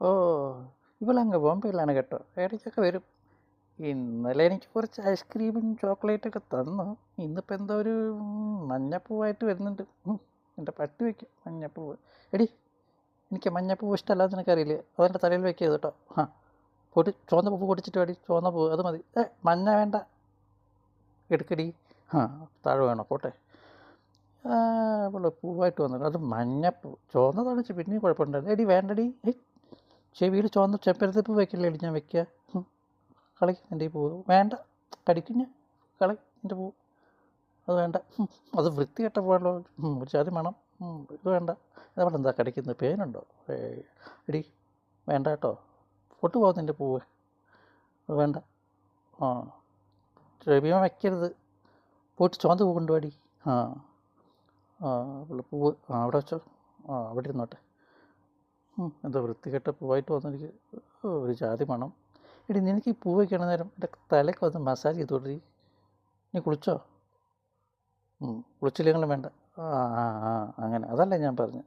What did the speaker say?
ഓ, ഇവളങ്ങ് ബോംബെയിലാണ് കേട്ടോ, ഇടയ്ക്കൊക്കെ വരും. ഇന്നലെ എനിക്ക് കുറച്ച് ഐസ്ക്രീമും ചോക്ലേറ്റൊക്കെ തന്നു. ഇന്നിപ്പോൾ എന്തോ ഒരു മഞ്ഞപ്പൂവായിട്ട് വരുന്നുണ്ട്. എൻ്റെ പട്ടി വയ്ക്കും മഞ്ഞപ്പൂവ്. എടി, എനിക്ക് മഞ്ഞപ്പൂവ് ഇഷ്ടമല്ലാതെ നിനക്കറിയില്ലേ? അതെൻ്റെ തലയിൽ വയ്ക്കരുത് കേട്ടോ. ചുവന്ന പൂവ് പൊടിച്ചിട്ട് വേടി, ചുവന്ന പൂവ് അത് മതി. മഞ്ഞ വേണ്ട, എടുക്കടി. താഴെ വേണോ? പോട്ടെ. പൂവായിട്ട് വന്നു, അത് മഞ്ഞപ്പൂ. ചുവന്നതാണെന്ന് പിന്നെയും കുഴപ്പമുണ്ടായിരുന്നു. എടി വേണ്ടടി. ചെവിയിൽ ചുവന്ന ചെമ്പരത്തിപ്പൂ വയ്ക്കില്ലേ ഞാൻ വയ്ക്കുക. കളി എൻ്റെ ഈ പൂവ് വേണ്ട, കടിക്കും ഞാൻ. കളി എൻ്റെ പൂവ്, അത് വേണ്ട. അത് വൃത്തികെട്ട പോകണല്ലോ, ഒരു ജാതി മണം. ഇത് വേണ്ട. അതവിടെ എന്താ കടിക്കുന്നത്? പേനുണ്ടോ? എടി വേണ്ട കേട്ടോ, പൊട്ടു പോകുന്നതിൻ്റെ പൂവ്, അത് വേണ്ട. ചെവിമ വയ്ക്കരുത്. പോയിട്ട് ചുവന്ന പൂ കൊണ്ടുപോടി. പൂവ് അവിടെ വെച്ചോ. അവിടെ ഇരുന്നോട്ടെ. എന്താ വൃത്തികെട്ട പൂവായിട്ട് വന്നെനിക്ക്, ഒരു ജാതി മണം. എടി നിനക്ക് ഈ പൂ വയ്ക്കണ നേരം എൻ്റെ തലയ്ക്ക് വന്ന് മസാജ് ചെയ്തോടി. നീ കുളിച്ചോ? കുളിച്ചില്ലെങ്കിലും വേണ്ട. അങ്ങനെ അതല്ല ഞാൻ പറഞ്ഞു.